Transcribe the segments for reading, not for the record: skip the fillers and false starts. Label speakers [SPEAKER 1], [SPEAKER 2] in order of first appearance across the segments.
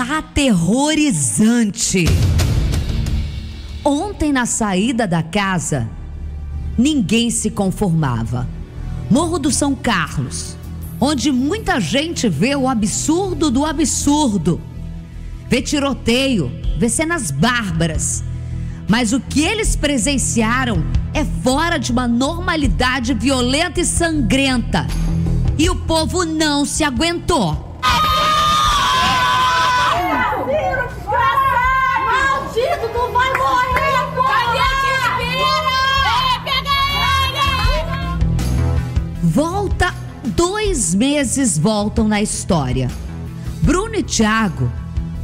[SPEAKER 1] aterrorizante. Ontem, na saída da casa, ninguém se conformava. Morro do São Carlos, onde muita gente vê o absurdo do absurdo. Vê tiroteio, vê cenas bárbaras. Mas o que eles presenciaram é fora de uma normalidade violenta e sangrenta. E o povo não se aguentou.
[SPEAKER 2] Maldito, tu vai morrer, pô! Pega
[SPEAKER 1] ele! 2 meses voltam na história. Bruno e Thiago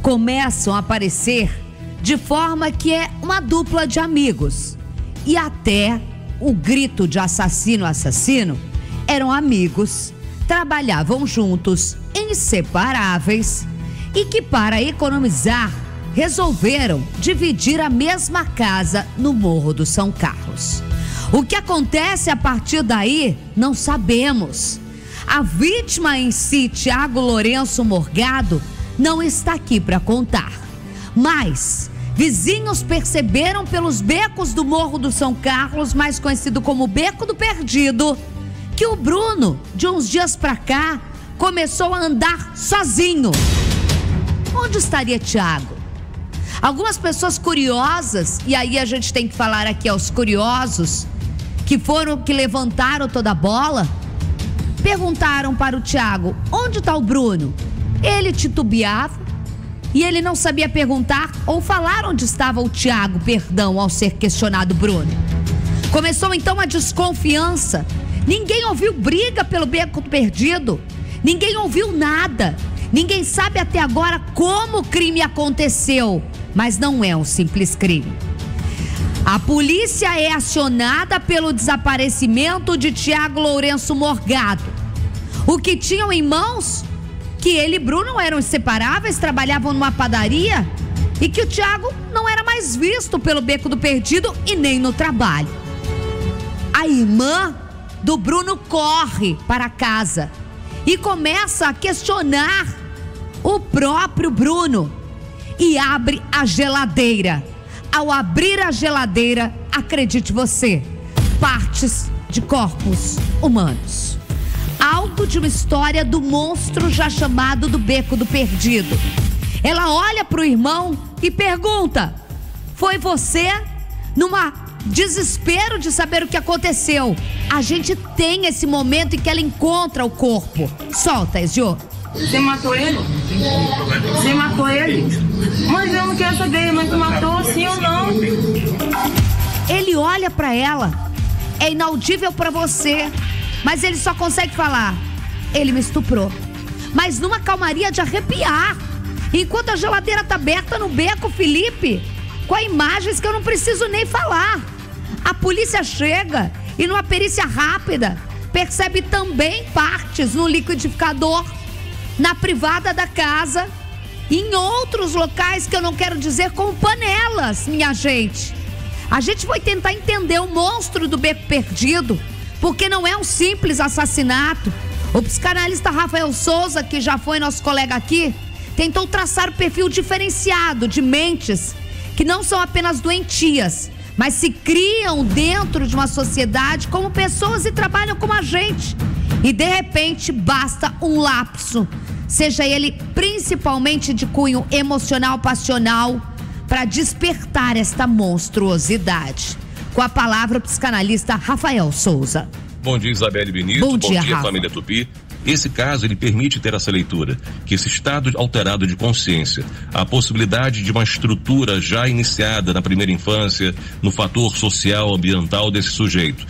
[SPEAKER 1] começam a aparecer de forma que é uma dupla de amigos. E até o grito de assassino, eram amigos, trabalhavam juntos, inseparáveis, e que, para economizar, resolveram dividir a mesma casa no Morro do São Carlos. O que acontece a partir daí, não sabemos. A vítima em si, Thiago Lourenço Morgado, não está aqui para contar. Mas vizinhos perceberam pelos becos do Morro do São Carlos, mais conhecido como Beco do Perdido, que o Bruno, de uns dias para cá, começou a andar sozinho. Onde estaria Thiago? Algumas pessoas curiosas, e aí a gente tem que falar aqui aos curiosos, que levantaram toda a bola, perguntaram para o Thiago: onde está o Bruno? Ele titubeava e ele não sabia perguntar ou falar onde estava o Thiago, ao ser questionado Bruno. Começou então a desconfiança. Ninguém ouviu briga pelo Beco Perdido, ninguém ouviu nada, ninguém sabe até agora como o crime aconteceu, mas não é um simples crime. A polícia é acionada pelo desaparecimento de Thiago Lourenço Morgado. O que tinham em mãos? Que ele e Bruno eram inseparáveis, trabalhavam numa padaria, e que o Thiago não era mais visto pelo Beco do Perdido e nem no trabalho. A irmã do Bruno corre para casa e começa a questionar o próprio Bruno e abre a geladeira. Ao abrir a geladeira, acredite você, partes de corpos humanos. Algo de uma história do monstro já chamado do Beco do Perdido. Ela olha para o irmão e pergunta: foi você? Numa desespero de saber o que aconteceu. A gente tem esse momento em que ela encontra o corpo. Solta, Ezio.
[SPEAKER 3] Você matou ele? Você matou ele? Mas eu não quero saber, mas tu matou sim ou não?
[SPEAKER 1] Ele olha para ela. É inaudível para você, mas ele só consegue falar: ele me estuprou. Mas numa calmaria de arrepiar, enquanto a geladeira tá aberta no beco, Felipe, com imagens que eu não preciso nem falar. A polícia chega e numa perícia rápida percebe também partes no liquidificador, na privada da casa, e em outros locais que eu não quero dizer, como panelas, minha gente. A gente foi tentar entender o monstro do Beco Perdido, porque não é um simples assassinato. O psicanalista Rafael Souza, que já foi nosso colega aqui, tentou traçar um perfil diferenciado de mentes que não são apenas doentias, mas se criam dentro de uma sociedade como pessoas e trabalham como a gente. E de repente basta um lapso, seja ele principalmente de cunho emocional, passional, para despertar esta monstruosidade. Com a palavra, o psicanalista Rafael Souza.
[SPEAKER 4] Bom dia, Isabelle Benito.
[SPEAKER 1] Bom dia,
[SPEAKER 4] família Tupi. Esse caso, ele permite ter essa leitura, que esse estado alterado de consciência, a possibilidade de uma estrutura já iniciada na primeira infância, no fator social, ambiental desse sujeito,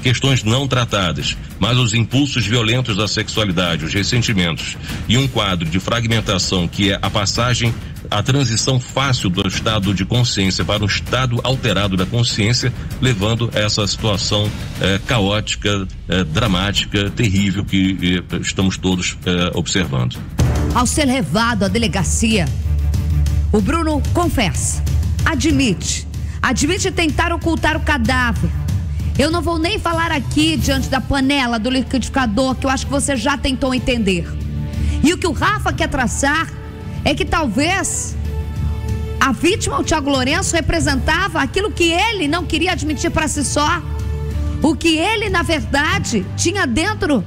[SPEAKER 4] questões não tratadas, mas os impulsos violentos da sexualidade, os ressentimentos, e um quadro de fragmentação que é a passagem, a transição fácil do estado de consciência para um estado alterado da consciência, levando a essa situação caótica, dramática, terrível que estamos todos observando.
[SPEAKER 1] Ao ser levado à delegacia, o Bruno confessa, admite tentar ocultar o cadáver. Eu não vou nem falar aqui diante da panela do liquidificador, que eu acho que você já tentou entender. E o que o Rafa quer traçar é que talvez a vítima, o Thiago Lourenço, representava aquilo que ele não queria admitir para si só. O que ele, na verdade, tinha dentro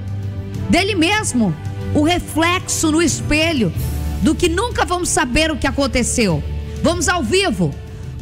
[SPEAKER 1] dele mesmo. O reflexo no espelho do que nunca vamos saber o que aconteceu. Vamos ao vivo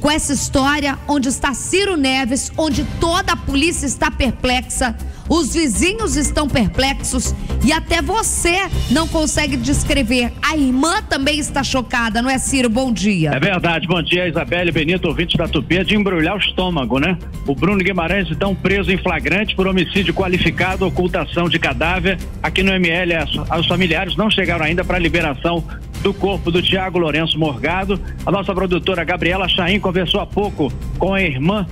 [SPEAKER 1] com essa história onde está Ciro Neves, onde toda a polícia está perplexa, os vizinhos estão perplexos e até você não consegue descrever. A irmã também está chocada, não é, Ciro? Bom dia.
[SPEAKER 5] É verdade. Bom dia, Isabelle, Benito, ouvintes da Tupi, de embrulhar o estômago, né? O Bruno Guimarães, então, preso em flagrante por homicídio qualificado, ocultação de cadáver. Aqui no ML, os familiares não chegaram ainda para a liberação do corpo do Thiago Lourenço Morgado. A nossa produtora Gabriela Chaim conversou há pouco com a irmã,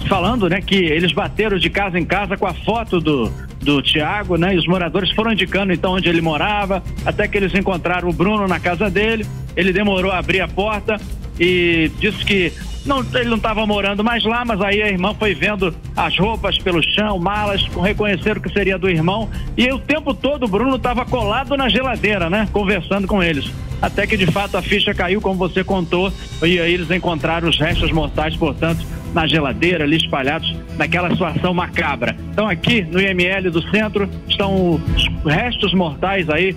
[SPEAKER 5] falando, né, que eles bateram de casa em casa com a foto do Thiago, né, e os moradores foram indicando então onde ele morava, até que eles encontraram o Bruno na casa dele. Ele demorou a abrir a porta e disse que ele não estava morando mais lá, mas aí a irmã foi vendo as roupas pelo chão, malas, reconheceram que seria do irmão, e o tempo todo o Bruno estava colado na geladeira, né, conversando com eles. Até que de fato a ficha caiu, como você contou, e aí eles encontraram os restos mortais, portanto, na geladeira, ali espalhados, naquela situação macabra. Então aqui no IML do centro estão os restos mortais aí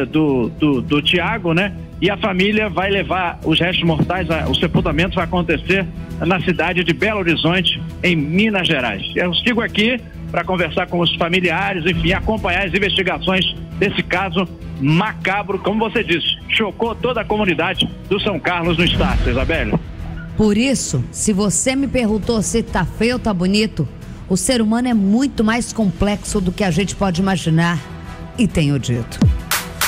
[SPEAKER 5] do Thiago, né? E a família vai levar os restos mortais, o sepultamento vai acontecer na cidade de Belo Horizonte, em Minas Gerais. Eu sigo aqui para conversar com os familiares, enfim, acompanhar as investigações desse caso macabro, como você disse, chocou toda a comunidade do São Carlos no Estácio, Isabelle.
[SPEAKER 1] Por isso, se você me perguntou se tá feio ou tá bonito, o ser humano é muito mais complexo do que a gente pode imaginar, e tenho dito.